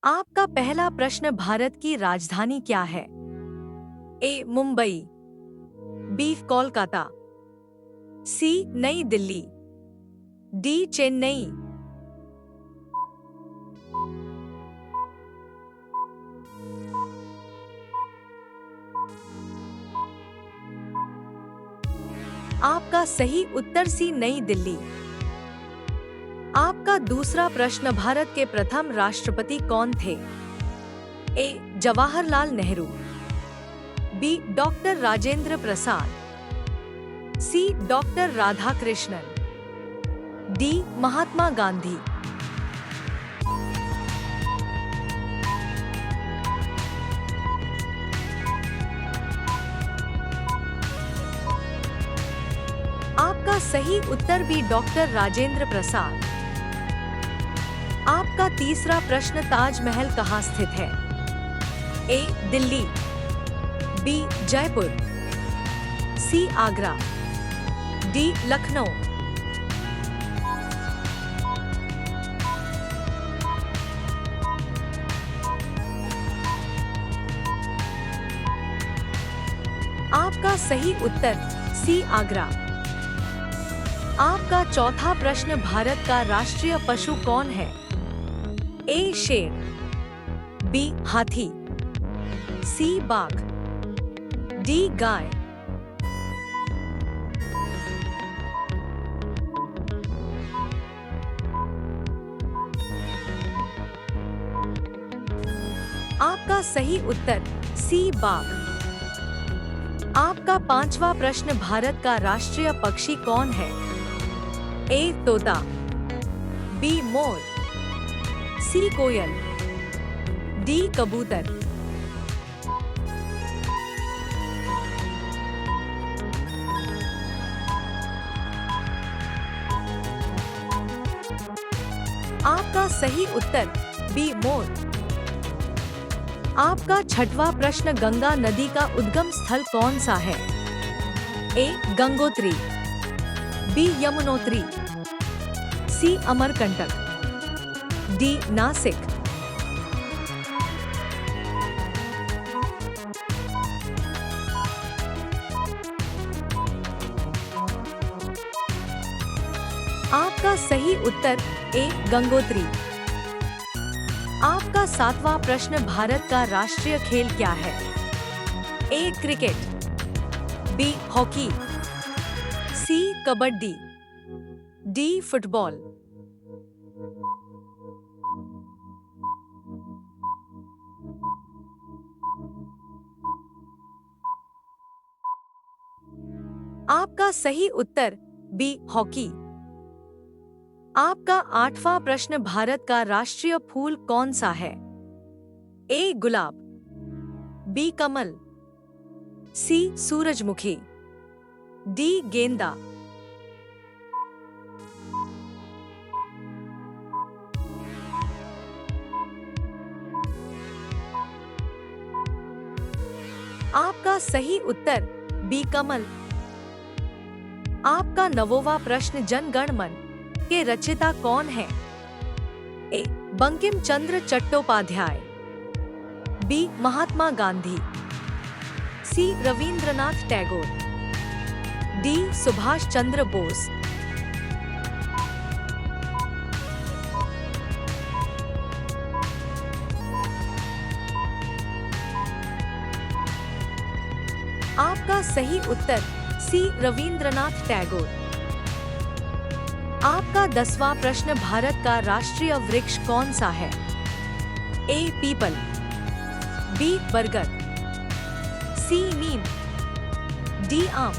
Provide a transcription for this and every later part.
आपका पहला प्रश्न, भारत की राजधानी क्या है? ए मुंबई, बी कोलकाता, सी नई दिल्ली, डी चेन्नई। आपका सही उत्तर सी नई दिल्ली। आपका दूसरा प्रश्न, भारत के प्रथम राष्ट्रपति कौन थे? ए जवाहरलाल नेहरू, बी डॉक्टर राजेंद्र प्रसाद, सी डॉक्टर राधाकृष्णन, डी महात्मा गांधी। आपका सही उत्तर बी डॉक्टर राजेंद्र प्रसाद। आपका तीसरा प्रश्न, ताजमहल कहाँ स्थित है? ए दिल्ली, बी जयपुर, सी आगरा, डी लखनऊ। आपका सही उत्तर सी आगरा। आपका चौथा प्रश्न, भारत का राष्ट्रीय पशु कौन है? ए शेर, बी हाथी, सी बाघ, डी गाय। आपका सही उत्तर सी बाघ। आपका पांचवा प्रश्न, भारत का राष्ट्रीय पक्षी कौन है? ए तोता, be more, C coil, D कबूतर। आपका सही उत्तर बी मोर। आपका छठवां प्रश्न, गंगा नदी का उद्गम स्थल कौन सा है? ए गंगोत्री, बी यमुनोत्री, सी अमरकंटक, डी नासिक। आपका सही उत्तर ए गंगोत्री। आपका सातवां प्रश्न, भारत का राष्ट्रीय खेल क्या है? ए क्रिकेट, बी हॉकी, सी कबड्डी, डी फुटबॉल। आपका सही उत्तर बी हॉकी। आपका आठवां प्रश्न, भारत का राष्ट्रीय फूल कौन सा है? ए गुलाब, बी कमल, सी सूरजमुखी, डी गेंदा। आपका सही उत्तर बी कमल। आपका नवों प्रश्न, जन गण मन के रचयिता कौन है? ए बंकिम चंद्र चट्टोपाध्याय, बी महात्मा गांधी, सी रविंद्रनाथ टैगोर, डी सुभाष चंद्र बोस। आपका सही उत्तर सी रविंद्रनाथ टैगोर। आपका 10वां प्रश्न, भारत का राष्ट्रीय वृक्ष कौन सा है? ए पीपल, बी बरगद, सी नीम, डी आम।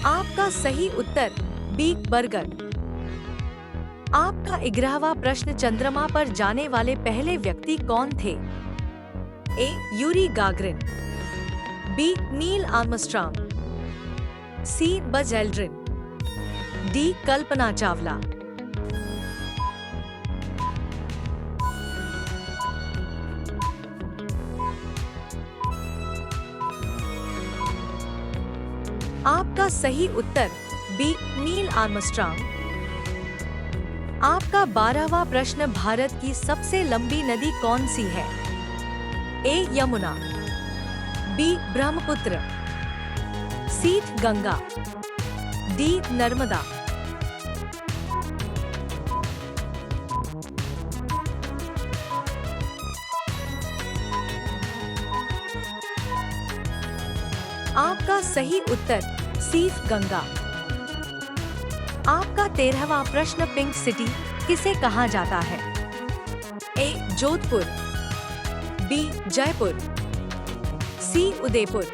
आपका सही उत्तर बी बरगद। आपका 11वां प्रश्न, चंद्रमा पर जाने वाले पहले व्यक्ति कौन थे? A Yuri Gagarin, B Neil Armstrong, C Buzz Aldrin, D Kalpana Chawla. आपका सही उत्तर बी नील आर्मस्ट्रांग। आपका 12वां प्रश्न, भारत की सबसे लंबी नदी कौन सी है? ए यमुना, बी ब्रह्मपुत्र, सी गंगा, डी नर्मदा। आपका सही उत्तर सी गंगा। आपका 13वां प्रश्न, पिंक सिटी किसे कहा जाता है? ए जोधपुर, बी जयपुर, सी उदयपुर,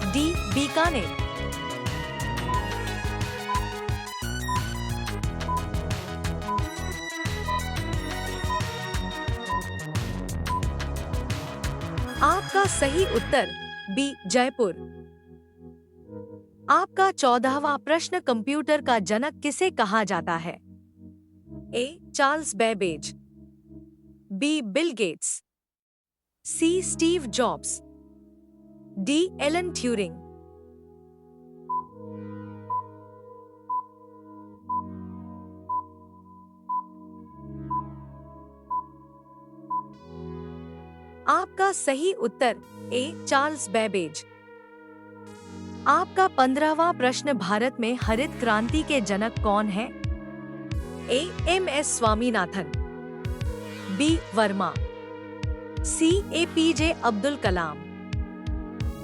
डी बीकानेर। आपका सही उत्तर बी जयपुर। आपका 14वां प्रश्न, कंप्यूटर का जनक किसे कहा जाता है? A Charles Babbage, B Bill Gates, C Steve Jobs, D Alan Turing. आपका सही उत्तर ए चार्ल्स बेबेज। आपका 15वां प्रश्न, भारत में हरित क्रांति के जनक कौन है? A M S Swaminathan, B Verma, C APJ Abdul Kalam,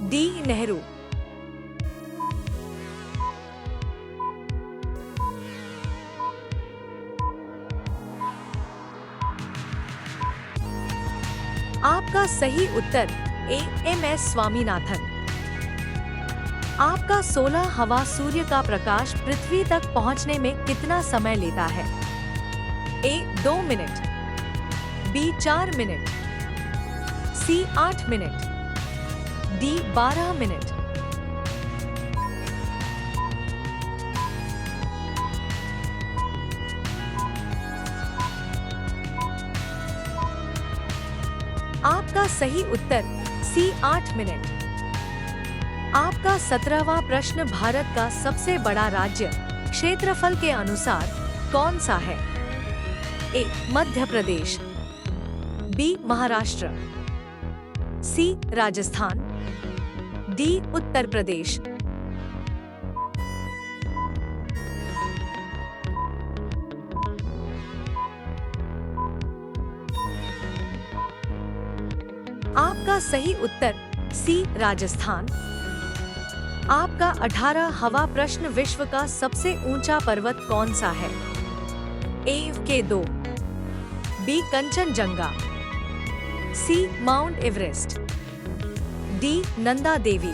D Nehru. आपका सही उत्तर ए एम एस स्वामीनाथन। आपका 16वां, सूर्य का प्रकाश पृथ्वी तक पहुंचने में कितना समय लेता है? ए 2 मिनट, बी 4 मिनट, सी 8 मिनट, डी 12 मिनट। आपका सही उत्तर सी 8 मिनट। आपका 17वां प्रश्न, भारत का सबसे बड़ा राज्य क्षेत्रफल के अनुसार कौन सा है? ए मध्य प्रदेश, बी महाराष्ट्र, सी राजस्थान, डी उत्तर प्रदेश। आपका सही उत्तर सी राजस्थान। आपका 18वां प्रश्न, विश्व का सबसे ऊंचा पर्वत कौन सा है? ए K2, बी कंचनजंगा, सी mount Everest, D Nanda Devi.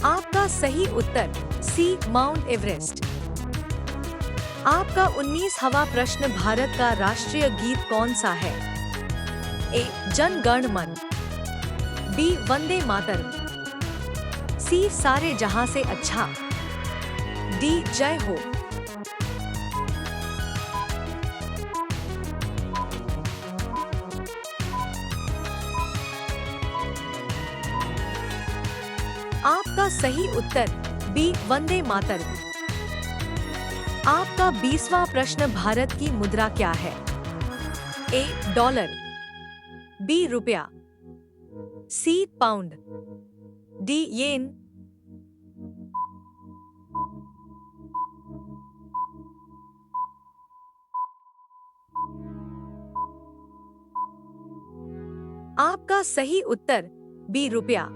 आपका सही उत्तर सी माउंट एवरेस्ट। आपका 19वां प्रश्न, भारत का राष्ट्रीय गीत कौन सा है? ए जन गण मन, बी वंदे मातरम, सी सारे जहां से अच्छा, डी जय हो। आपका सही उत्तर बी वंदे मातरम। आपका 20वां प्रश्न, भारत की मुद्रा क्या है? ए डॉलर, बी रुपया, सी पाउंड, डी येन। आपका सही उत्तर बी रुपया।